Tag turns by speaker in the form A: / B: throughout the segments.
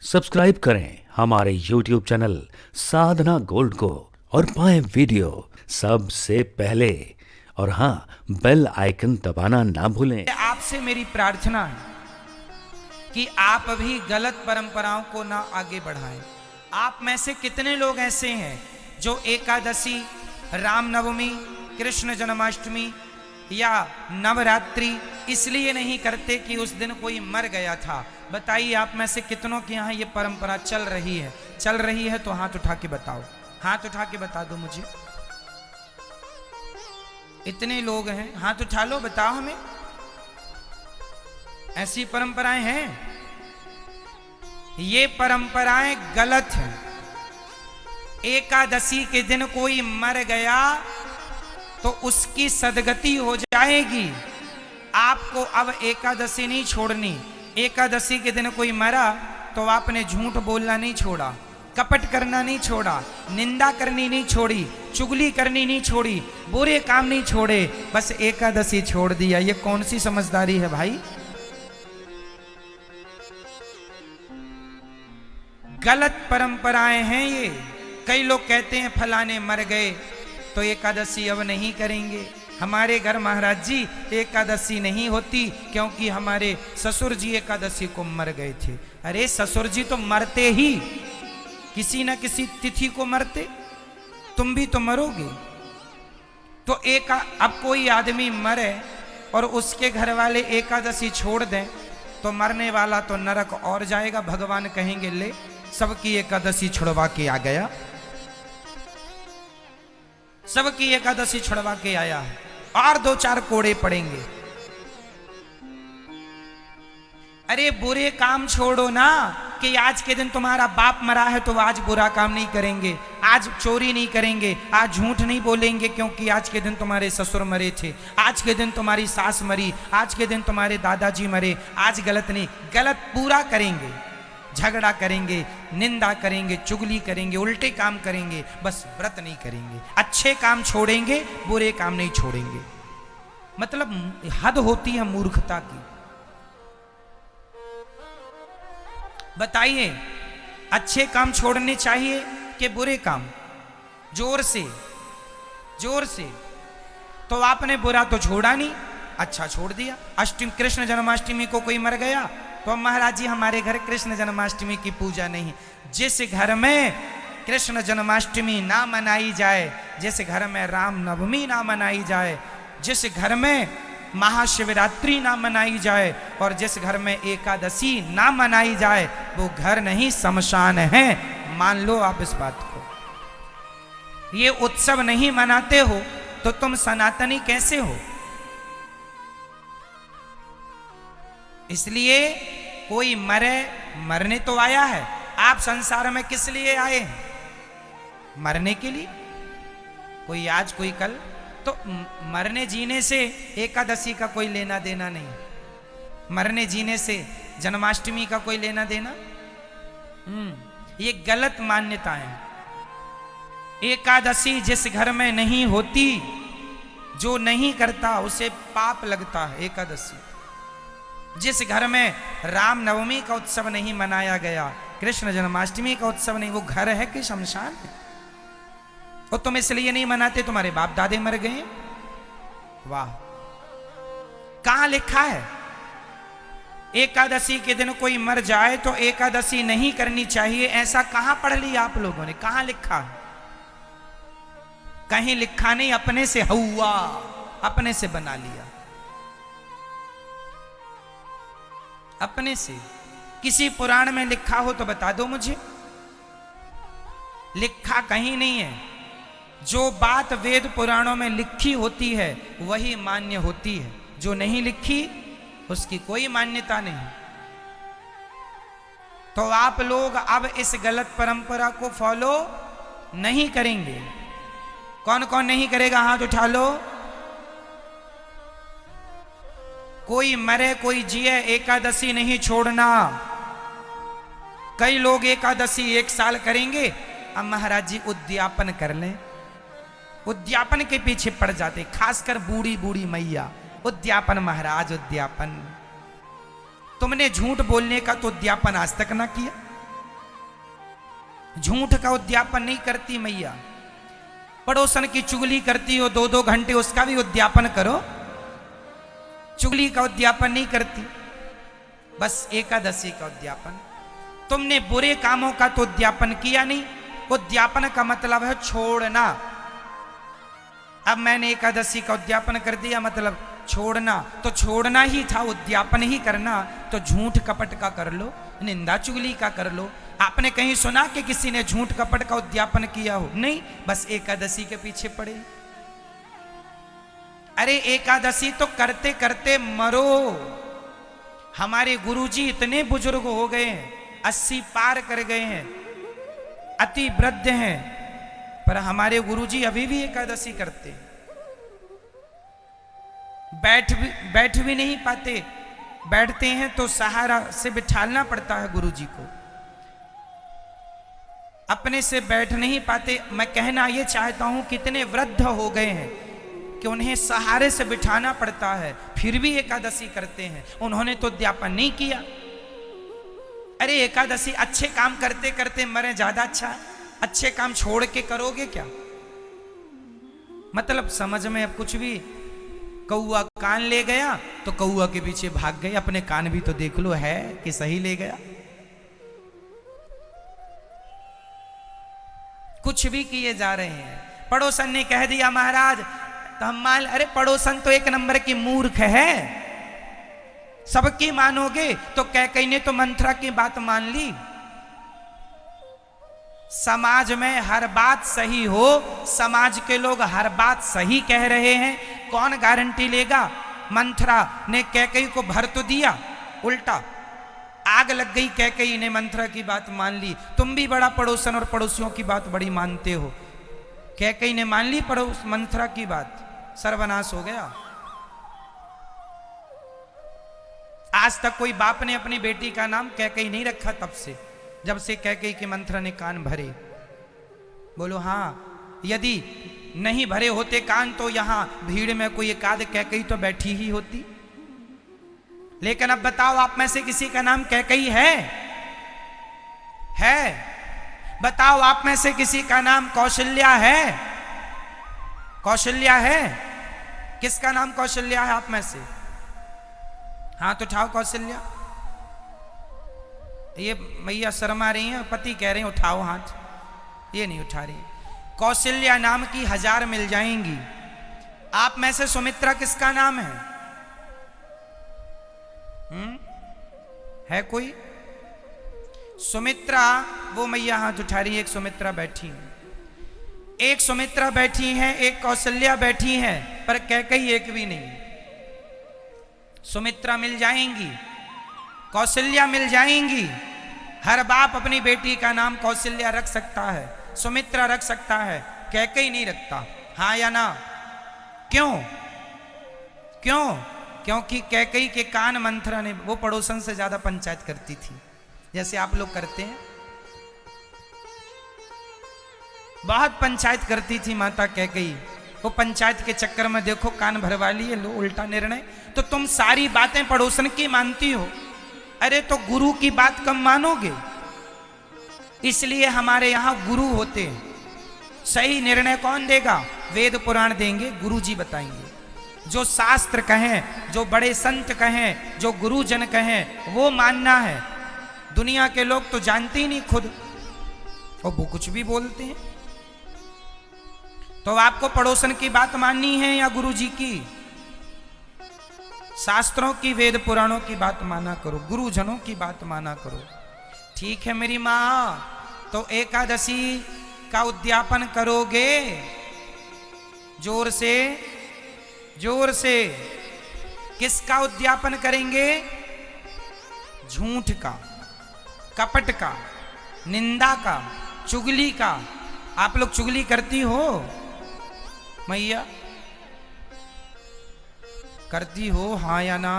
A: Subscribe करें हमारे YouTube channel साधना gold को और पाएं वीडियो सबसे पहले। और हाँ, बेल आइकन दबाना ना भूलें।
B: आपसे मेरी प्रार्थना है कि आप भी गलत परंपराओं को ना आगे बढ़ाएं। आप में से कितने लोग ऐसे हैं जो एकादशी, रामनवमी, कृष्ण जन्माष्टमी या नवरात्रि इसलिए नहीं करते कि उस दिन कोई मर गया था? बताइए, आप में से कितनों के यहाँ ये परंपरा चल रही है? चल रही है तो हाथ उठा के बताओ, हाथ उठा के बता दो मुझे। इतने लोग हैं, हाथ उठा लो, बताओ हमें। ऐसी परंपराएं हैं? ये परंपराएं गलत हैं। एकादशी के दिन कोई मर गया तो उसकी सदगति हो जाएगी। आपको अब एकादशी नहीं छोड़नी। एकादशी के दिन कोई मरा तो आपने झूठ बोलना नहीं छोड़ा, कपट करना नहीं छोड़ा, निंदा करनी नहीं छोड़ी, चुगली करनी नहीं छोड़ी, बुरे काम नहीं छोड़े, बस एकादशी छोड़ दिया। ये कौन सी समझदारी है भाई? गलत परंपराएं हैं ये। कई लोग कहते हैं फलाने मर गए तो एकादशी अब नहीं करेंगे। हमारे घर महाराज जी एकादशी नहीं होती क्योंकि हमारे ससुर जी एकादशी को मर गए थे। अरे ससुर जी तो मरते ही, किसी न किसी तिथि को मरते, तुम भी तो मरोगे। तो अब कोई आदमी मरे और उसके घर वाले एकादशी छोड़ दें तो मरने वाला तो नरक और जाएगा। भगवान कहेंगे ले सबकी एकादशी छुड़वा के आ गया, सबकी एकादशी छुड़वा के आया है, और दो चार कोड़े पड़ेंगे। अरे बुरे काम छोड़ो ना, कि आज के दिन तुम्हारा बाप मरा है तो आज बुरा काम नहीं करेंगे, आज चोरी नहीं करेंगे, आज झूठ नहीं बोलेंगे क्योंकि आज के दिन तुम्हारे ससुर मरे थे, आज के दिन तुम्हारी सास मरी, आज के दिन तुम्हारे दादाजी मरे। आज गलत नहीं, गलत पूरा करेंगे, झगड़ा करेंगे, निंदा करेंगे, चुगली करेंगे, उल्टे काम करेंगे, बस व्रत नहीं करेंगे। अच्छे काम छोड़ेंगे, बुरे काम नहीं छोड़ेंगे। मतलब हद होती है मूर्खता की। बताइए, अच्छे काम छोड़ने चाहिए कि बुरे काम? जोर से, जोर से। तो आपने बुरा तो छोड़ा नहीं, अच्छा छोड़ दिया। अष्टमी, कृष्ण जन्माष्टमी को कोई मर गया तो महाराज जी हमारे घर कृष्ण जन्माष्टमी की पूजा नहीं। जिस घर में कृष्ण जन्माष्टमी ना मनाई जाए, जिस घर में रामनवमी ना मनाई जाए, जिस घर में महाशिवरात्रि ना मनाई जाए और जिस घर में एकादशी ना मनाई जाए, वो घर नहीं शमशान है। मान लो आप इस बात को। ये उत्सव नहीं मनाते हो तो तुम सनातनी कैसे हो? इसलिए कोई मरे, मरने तो आया है। आप संसार में किस लिए आए हैं? मरने के लिए। कोई आज कोई कल, तो मरने जीने से एकादशी का कोई लेना देना नहीं, मरने जीने से जन्माष्टमी का कोई लेना देना। ये गलत मान्यता है। एकादशी जिस घर में नहीं होती, जो नहीं करता उसे पाप लगता है। एकादशी जिस घर में रामनवमी का उत्सव नहीं मनाया गया, कृष्ण जन्माष्टमी का उत्सव नहीं, वो घर है कि शमशान है? और तुम इसलिए नहीं मनाते तुम्हारे बाप दादे मर गए? वाह! कहां लिखा है एकादशी के दिन कोई मर जाए तो एकादशी नहीं करनी चाहिए? ऐसा कहां पढ़ लिया आप लोगों ने? कहां लिखा है? कहीं लिखा नहीं, अपने से हुआ, अपने से बना लिया, अपने से। किसी पुराण में लिखा हो तो बता दो मुझे। लिखा कहीं नहीं है। जो बात वेद पुराणों में लिखी होती है वही मान्य होती है, जो नहीं लिखी उसकी कोई मान्यता नहीं। तो आप लोग अब इस गलत परंपरा को फॉलो नहीं करेंगे। कौन कौन नहीं करेगा? हाथ उठा लो। कोई मरे कोई जिए, एकादशी नहीं छोड़ना। कई लोग एकादशी 1 साल करेंगे, अब महाराज जी उद्यापन कर लें, उद्यापन के पीछे पड़ जाते, खासकर बूढ़ी बूढ़ी मैया। उद्यापन महाराज, उद्यापन। तुमने झूठ बोलने का तो उद्यापन आज तक ना किया। झूठ का उद्यापन नहीं करती मैया। पड़ोसन की चुगली करती हो 2-2 घंटे, उसका भी उद्यापन करो। चुगली का उद्यापन नहीं करती, बस एकादशी का उद्यापन। तुमने बुरे कामों का तो उद्यापन किया नहीं। उद्यापन का मतलब है छोड़ना। अब मैंने एकादशी का उद्यापन कर दिया, मतलब छोड़ना। तो छोड़ना ही था, उद्यापन ही करना। तो झूठ कपट का कर लो, निंदा चुगली का कर लो। आपने कहीं सुना कि किसी ने झूठ कपट का उद्यापन किया हो? नहीं, बस एकादशी के पीछे पड़े। अरे एकादशी तो करते करते मरो। हमारे गुरुजी इतने बुजुर्ग हो गए हैं, 80 पार कर गए हैं, अति वृद्ध हैं, पर हमारे गुरुजी अभी भी एकादशी करते हैं। बैठ भी नहीं पाते, बैठते हैं तो सहारा से बिठालना पड़ता है गुरुजी को। अपने से बैठ नहीं पाते। मैं कहना ये चाहता हूं कितने वृद्ध हो गए हैं कि उन्हें सहारे से बिठाना पड़ता है, फिर भी एकादशी करते हैं। उन्होंने तो उद्यापन नहीं किया। अरे एकादशी अच्छे काम करते करते मरे ज्यादा अच्छा है। अच्छे काम छोड़ के करोगे क्या? मतलब समझ में अब कुछ भी। कौआ कान ले गया तो कौआ के पीछे भाग गए। अपने कान भी तो देख लो है कि सही ले गया। कुछ भी किए जा रहे हैं। पड़ोसन ने कह दिया महाराज तो हम मान। अरे पड़ोसन तो 1 नंबर की मूर्ख है, सबकी मानोगे? तो कैकई ने तो मंथरा की बात मान ली। समाज में हर बात सही हो, समाज के लोग हर बात सही कह रहे हैं, कौन गारंटी लेगा? मंथरा ने कैकई को भर तो दिया, उल्टा आग लग गई। कैकई ने मंथरा की बात मान ली। तुम भी बड़ा पड़ोसन और पड़ोसियों की बात बड़ी मानते हो। कैकई ने मान ली पड़ोस मंथरा की बात, सर्वनाश हो गया। आज तक कोई बाप ने अपनी बेटी का नाम कैकई नहीं रखा, तब से जब से कैकई के मंथरा ने कान भरे। बोलो हाँ, यदि नहीं भरे होते कान तो यहां भीड़ में कोई एकाध कैकई तो बैठी ही होती। लेकिन अब बताओ, आप में से किसी का नाम कैकई है? बताओ, आप में से किसी का नाम कौशल्या है? कौशल्या है? किसका नाम कौशल्या है आप में से? हाथ उठाओ। कौशल्या, ये मैया शर्मा रही हैं, पति कह रहे हैं उठाओ हाथ, ये नहीं उठा रही। कौशल्या नाम की 1000 मिल जाएंगी। आप में से सुमित्रा किसका नाम है? है कोई? सुमित्रा, वो मैया हाथ उठा रही है। एक सुमित्रा बैठी है, एक सुमित्रा बैठी है, एक कौशल्या बैठी है, पर कैकई एक भी नहीं। सुमित्रा मिल जाएंगी, कौशल्या मिल जाएंगी। हर बाप अपनी बेटी का नाम कौशल्या रख सकता है, सुमित्रा रख सकता है, कैकई नहीं रखता। हाँ या ना? क्यों? क्योंकि कैकई के कान मंथरा ने, वो पड़ोसन से ज्यादा पंचायत करती थी, जैसे आप लोग करते हैं। बहुत पंचायत करती थी माता कैकई। वो पंचायत के चक्कर में देखो कान भरवा लिए, लो उल्टा निर्णय। तो तुम सारी बातें पड़ोसन की मानती हो, अरे तो गुरु की बात कम मानोगे? इसलिए हमारे यहां गुरु होते हैं। सही निर्णय कौन देगा? वेद पुराण देंगे, गुरु जी बताएंगे। जो शास्त्र कहें, जो बड़े संत कहें, जो गुरुजन कहें, वो मानना है। दुनिया के लोग तो जानते ही नहीं खुद, और वो कुछ भी बोलते हैं। तो आपको पड़ोसन की बात माननी है या गुरुजी की? शास्त्रों की, वेद पुराणों की बात माना करो, गुरुजनों की बात माना करो। ठीक है मेरी माँ, तो एकादशी का उद्यापन करोगे? जोर से, जोर से। किसका उद्यापन करेंगे? झूठ का, कपट का, निंदा का, चुगली का। आप लोग चुगली करती हो मैया? करती हो हाँ या ना?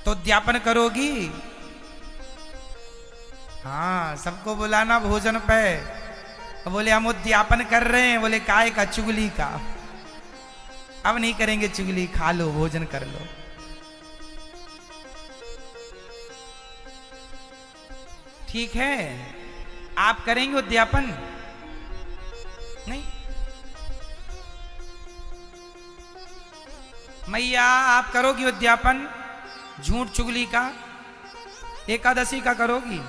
B: तो उद्यापन करोगी? हाँ, सबको बुलाना भोजन पे। बोले हम उद्यापन कर रहे हैं। बोले काय का? चुगली का। अब नहीं करेंगे चुगली, खा लो, भोजन कर लो। ठीक है, आप करेंगे उद्यापन? नहीं। मैया आप करोगी उद्यापन झूठ चुगली का? एकादशी का करोगी?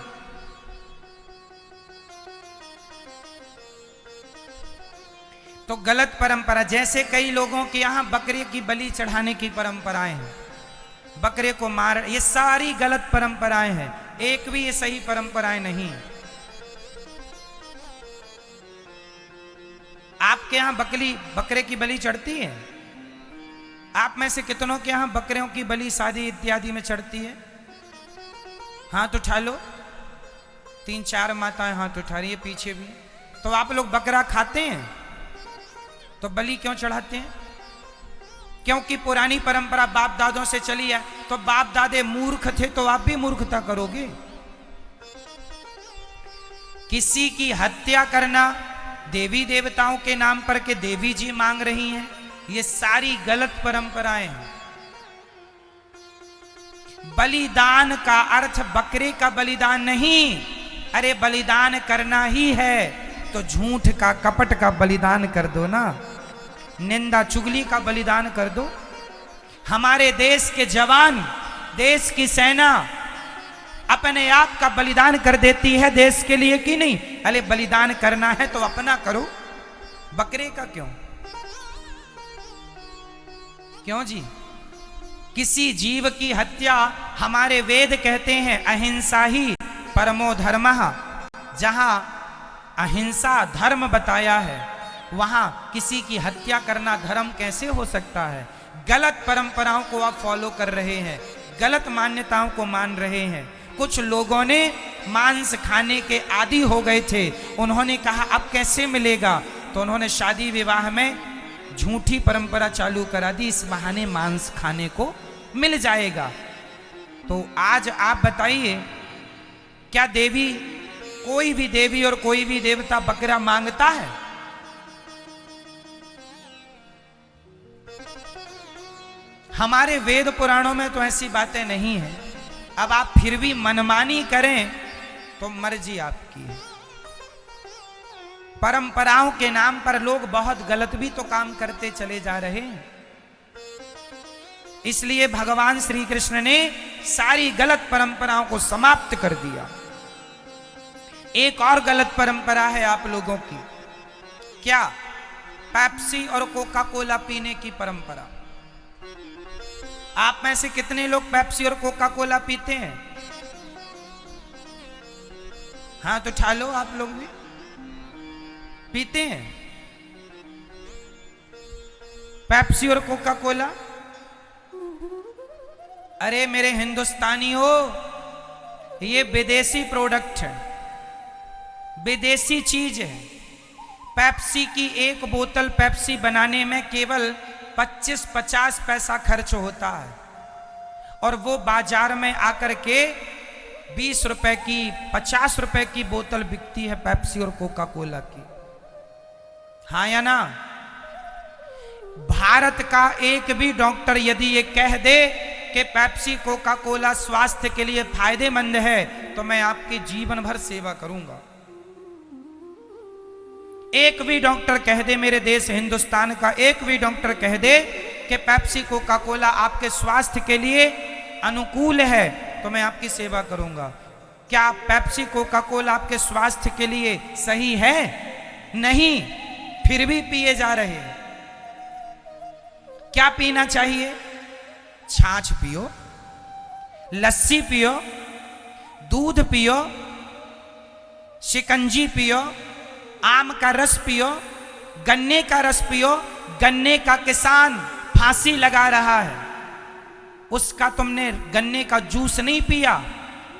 B: तो गलत परंपरा, जैसे कई लोगों के यहां बकरे की बलि चढ़ाने की परंपराएं हैं, बकरे को मार, ये सारी गलत परंपराएं हैं, एक भी ये सही परंपराएं नहीं। आपके यहां बकरे की बलि चढ़ती है? आप में से कितनों के यहां बकरियों की बलि शादी इत्यादि में चढ़ती है? हाथ उठा लो। 3-4 माताएं हाथ उठा रही है, पीछे भी। तो आप लोग बकरा खाते हैं तो बलि क्यों चढ़ाते हैं? क्योंकि पुरानी परंपरा बाप दादों से चली है। तो बाप दादे मूर्ख थे तो आप भी मूर्खता करोगे। किसी की हत्या करना देवी देवताओं के नाम पर के देवी जी मांग रही हैं, ये सारी गलत परंपराएं हैं। बलिदान का अर्थ बकरे का बलिदान नहीं। अरे बलिदान करना ही है तो झूठ का कपट का बलिदान कर दो ना, निंदा चुगली का बलिदान कर दो। हमारे देश के जवान, देश की सेना अपने आप का बलिदान कर देती है देश के लिए कि नहीं? अरे बलिदान करना है तो अपना करो, बकरे का क्यों? क्यों जी? किसी जीव की हत्या, हमारे वेद कहते हैं अहिंसा ही परमो धर्मः। जहां अहिंसा धर्म बताया है, वहां किसी की हत्या करना धर्म कैसे हो सकता है? गलत परंपराओं को आप फॉलो कर रहे हैं, गलत मान्यताओं को मान रहे हैं। कुछ लोगों ने मांस खाने के आदी हो गए थे, उन्होंने कहा अब कैसे मिलेगा, तो उन्होंने शादी विवाह में झूठी परंपरा चालू करा दी, इस बहाने मांस खाने को मिल जाएगा। तो आज आप बताइए, क्या देवी, कोई भी देवी और कोई भी देवता बकरा मांगता है? हमारे वेद पुराणों में तो ऐसी बातें नहीं है। अब आप फिर भी मनमानी करें तो मर्जी आपकी है। परंपराओं के नाम पर लोग बहुत गलत भी तो काम करते चले जा रहे हैं। इसलिए भगवान श्री कृष्ण ने सारी गलत परंपराओं को समाप्त कर दिया। एक और गलत परंपरा है आप लोगों की, क्या? पेप्सी और कोका कोला पीने की परंपरा। आप में से कितने लोग पेप्सी और कोका कोला पीते हैं? हाँ तो उठा लो, आप लोग भी पीते हैं पेप्सी और कोका कोला? अरे मेरे हिंदुस्तानियों, ये विदेशी प्रोडक्ट है, विदेशी चीज है। पेप्सी की एक बोतल पेप्सी बनाने में केवल 25-50 पैसा खर्च होता है, और वो बाजार में आकर के 20 रुपए की, 50 रुपए की बोतल बिकती है पेप्सी और कोका कोला की। हाँ या ना? भारत का एक भी डॉक्टर यदि ये कह दे कि पेप्सी कोका कोला स्वास्थ्य के लिए फायदेमंद है, तो मैं आपकी जीवन भर सेवा करूंगा। एक भी डॉक्टर कह दे, मेरे देश हिंदुस्तान का एक भी डॉक्टर कह दे कि पेप्सी कोका कोला आपके स्वास्थ्य के लिए अनुकूल है, तो मैं आपकी सेवा करूंगा। क्या पेप्सी कोका कोला आपके स्वास्थ्य के लिए सही है? नहीं, फिर भी पिए जा रहे हैं। क्या पीना चाहिए? छाछ पियो, लस्सी पियो, दूध पियो, शिकंजी पियो, आम का रस पियो, गन्ने का रस पियो। गन्ने का किसान फांसी लगा रहा है, उसका तुमने गन्ने का जूस नहीं पिया।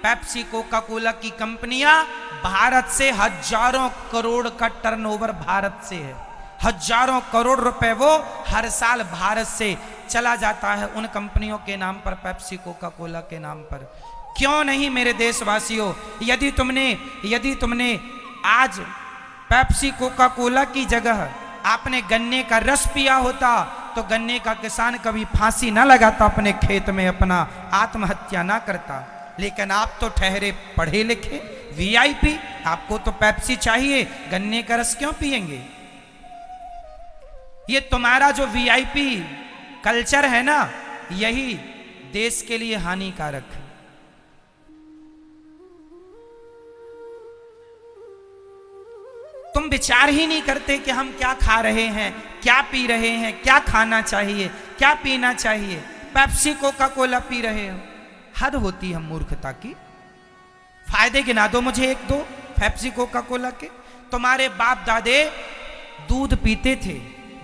B: पेप्सी कोका कोला की कंपनियां भारत से हजारों करोड़ का टर्नओवर भारत से है, हजारों करोड़ रुपए वो हर साल भारत से चला जाता है उन कंपनियों के नाम पर, पेप्सी कोका कोला के नाम पर। क्यों नहीं मेरे देशवासियों? यदि तुमने आज पेप्सी कोका कोला की जगह आपने गन्ने का रस पिया होता, तो गन्ने का किसान कभी फांसी ना लगाता, अपने खेत में अपना आत्महत्या ना करता। लेकिन आप तो ठहरे पढ़े लिखे वीआईपी, आपको तो पेप्सी चाहिए, गन्ने का रस क्यों पिएंगे? ये तुम्हारा जो वीआईपी कल्चर है ना, यही देश के लिए हानिकारक है। तुम विचार ही नहीं करते कि हम क्या खा रहे हैं, क्या पी रहे हैं, क्या खाना चाहिए, क्या पीना चाहिए। पेप्सी कोका कोला पी रहे हो, हद होती है मूर्खता की। फायदे गिना दो मुझे एक दो पेप्सी कोका कोला के। तुम्हारे बाप दादे दूध पीते थे,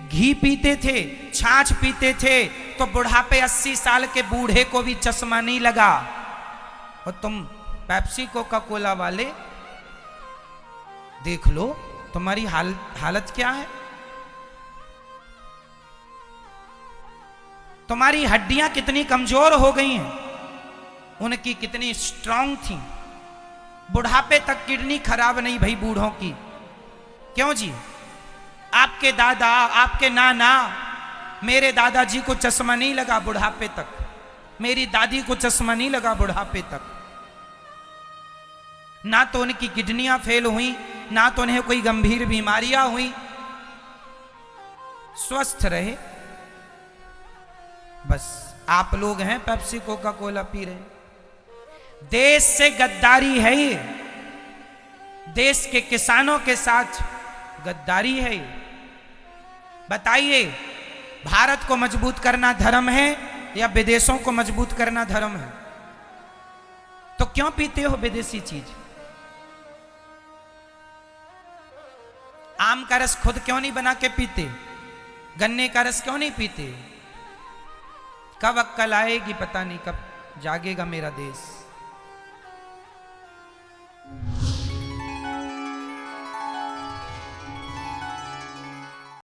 B: घी पीते थे, छाछ पीते थे, तो बुढ़ापे 80 साल के बूढ़े को भी चश्मा नहीं लगा। और तुम पेप्सी कोका कोला वाले, देख लो तुम्हारी हालत क्या है। तुम्हारी हड्डियां कितनी कमजोर हो गई हैं, उनकी कितनी स्ट्रांग थी। बुढ़ापे तक किडनी खराब नहीं भई बूढ़ों की। क्यों जी? आपके दादा, आपके नाना, मेरे दादाजी को चश्मा नहीं लगा बुढ़ापे तक, मेरी दादी को चश्मा नहीं लगा बुढ़ापे तक। ना तो उनकी किडनियां फेल हुई, ना तो उन्हें कोई गंभीर बीमारियां हुई, स्वस्थ रहे। बस आप लोग हैं पेप्सी कोका कोला पी रहे। देश से गद्दारी है ये, देश के किसानों के साथ गद्दारी है ये। बताइए, भारत को मजबूत करना धर्म है या विदेशों को मजबूत करना धर्म है? तो क्यों पीते हो विदेशी चीज? आम का रस खुद क्यों नहीं बना के पीते? गन्ने का रस क्यों नहीं पीते? कब अक्कल आएगी पता नहीं, कब जागेगा मेरा देश।